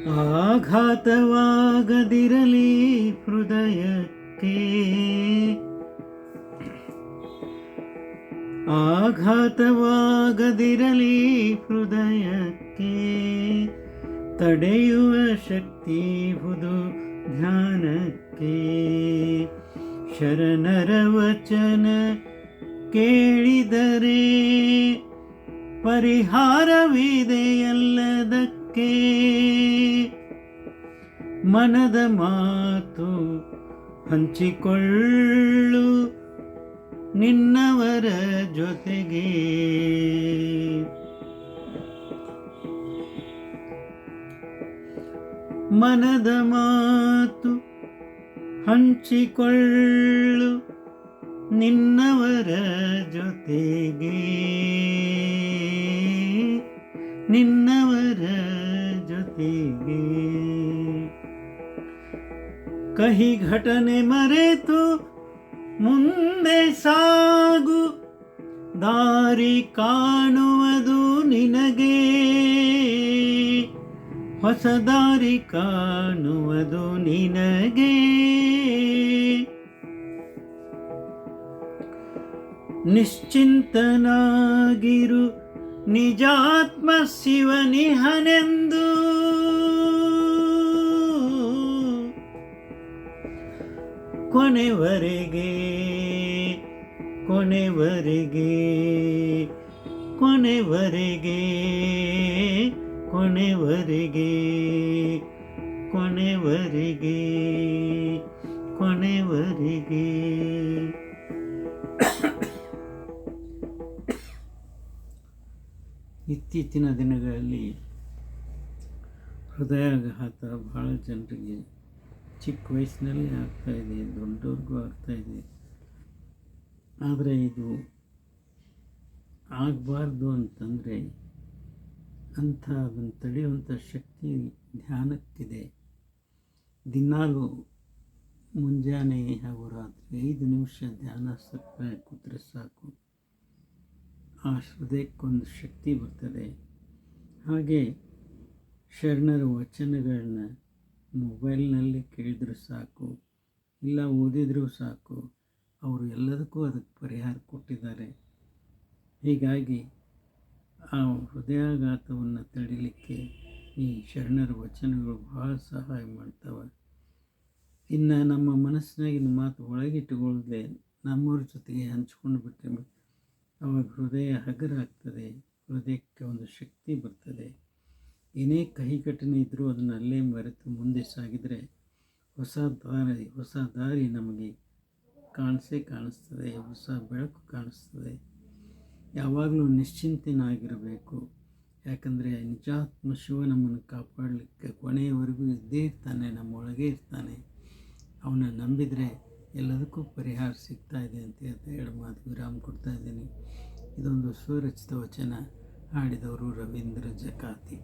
ಆಘಾತವಾಗದಿರಲಿ ಹೃದಯಕ್ಕೆ, ಆಘಾತವಾಗದಿರಲಿ ಹೃದಯಕ್ಕೆ, ತಡೆಯುವ ಶಕ್ತಿ ಹುದು ಧ್ಯಾನಕ್ಕೆ. ಶರಣರ ವಚನ ಕೇಳಿದರೆ ಪರಿಹಾರವಿದೆಯಲ್ಲದಕ್ಕೆ. ಮನದ ಮಾತು ಹಂಚಿಕೊಳ್ಳು ನಿನ್ನವರ ಜೊತೆಗೆ. ಮನದ ಮಾತು ಹಂಚಿಕೊಳ್ಳು ನಿನ್ನವರ ಜೊತೆಗೆ, ನಿನ್ನವರ ಜೊತೆಗೆ. ಕಹಿ ಘಟನೆ ಮರೆತು ಮುಂದೆ ಸಾಗು, ದಾರಿ ಕಾಣುವುದು ನಿನಗೆ. ಹೊಸ ದಾರಿ ಕಾಣುವುದು ನಿನಗೆ. ನಿಶ್ಚಿಂತನಾಗಿರು ನಿಜಾತ್ಮ ಶಿವನಿಹನೆಂದು. ಕೊನೆವರೆಗೆ ಕೊನೆವರೆಗೆ ಕೊನೆವರೆಗೆ ಕೊನೆವರೆಗೆ ಕೊನೆವರೆಗೆ ಕೊನೆವರೆಗೆ. ಇತ್ತೀಚಿನ ದಿನಗಳಲ್ಲಿ ಹೃದಯಾಘಾತ ಭಾಳ ಜನರಿಗೆ ಚಿಕ್ಕ ವಯಸ್ಸಿನಲ್ಲಿ ಆಗ್ತಾಯಿದೆ, ದೊಡ್ಡವ್ರಿಗೂ ಆಗ್ತಾಯಿದೆ. ಆದರೆ ಇದು ಆಗಬಾರ್ದು ಅಂತಂದರೆ ಅಂಥ ಅದನ್ನು ತಡೆಯುವಂಥ ಶಕ್ತಿ ಧ್ಯಾನಕ್ಕಿದೆ. ದಿನಾಲೂ ಮುಂಜಾನೆ ಹಾಗೂ ರಾತ್ರಿ 5 ನಿಮಿಷ ಧ್ಯಾನ ಕೂತ್ರೆ ಸಾಕು, ಆ ಹೃದಯಕ್ಕೊಂದು ಶಕ್ತಿ ಬರ್ತದೆ. ಹಾಗೆ ಶರಣರ ವಚನಗಳನ್ನ ಮೊಬೈಲ್ನಲ್ಲಿ ಕೇಳಿದರೂ ಸಾಕು, ಇಲ್ಲ ಓದಿದರೂ ಸಾಕು, ಅವರು ಎಲ್ಲದಕ್ಕೂ ಅದಕ್ಕೆ ಪರಿಹಾರ ಕೊಟ್ಟಿದ್ದಾರೆ. ಹೀಗಾಗಿ ಆ ಹೃದಯಾಘಾತವನ್ನು ತಡಿಲಿಕ್ಕೆ ಈ ಶರಣರ ವಚನಗಳು ಭಾಳ ಸಹಾಯ ಮಾಡ್ತವೆ. ಇನ್ನು ನಮ್ಮ ಮನಸ್ಸಿನಾಗಿನ ಮಾತು ಒಳಗಿಟ್ಟುಕೊಳ್ಳದೆ ನಮ್ಮವ್ರ ಜೊತೆಗೆ ಹಂಚ್ಕೊಂಡು ಬಿಟ್ಟರೆ ಅವಾಗ ಹೃದಯ ಹಗರಾಗ್ತದೆ, ಹೃದಯಕ್ಕೆ ಒಂದು ಶಕ್ತಿ ಬರ್ತದೆ. ಏನೇ ಕಹಿ ಘಟನೆ ಇದ್ದರೂ ಅದನ್ನು ಅಲ್ಲೇ ಮರೆತು ಮುಂದೆ ಸಾಗಿದರೆ ಹೊಸ ದಾರಿ ನಮಗೆ ಕಾಣಿಸ್ತದೆ, ಹೊಸ ಬೆಳಕು ಕಾಣಿಸ್ತದೆ. ಯಾವಾಗಲೂ ನಿಶ್ಚಿಂತನಾಗಿರಬೇಕು. ಯಾಕಂದರೆ ನಿಜಾತ್ಮ ಶಿವ ನಮ್ಮನ್ನು ಕಾಪಾಡಲಿಕ್ಕೆ ಕೊನೆಯವರೆಗೂ ಇದ್ದೇ ಇರ್ತಾನೆ, ನಮ್ಮೊಳಗೆ ಇರ್ತಾನೆ. ಅವನ ನಂಬಿದರೆ ಎಲ್ಲದಕ್ಕೂ ಪರಿಹಾರ ಸಿಗ್ತಾ ಇದೆ ಅಂತ ಹೇಳಿ ಮಾತು ವಿರಾಮ ಕೊಡ್ತಾ ಇದ್ದೀನಿ. ಇದೊಂದು ಸ್ವರಚಿತ ವಚನ, ಹಾಡಿದವರು ರವೀಂದ್ರ ಜಕಾತಿ.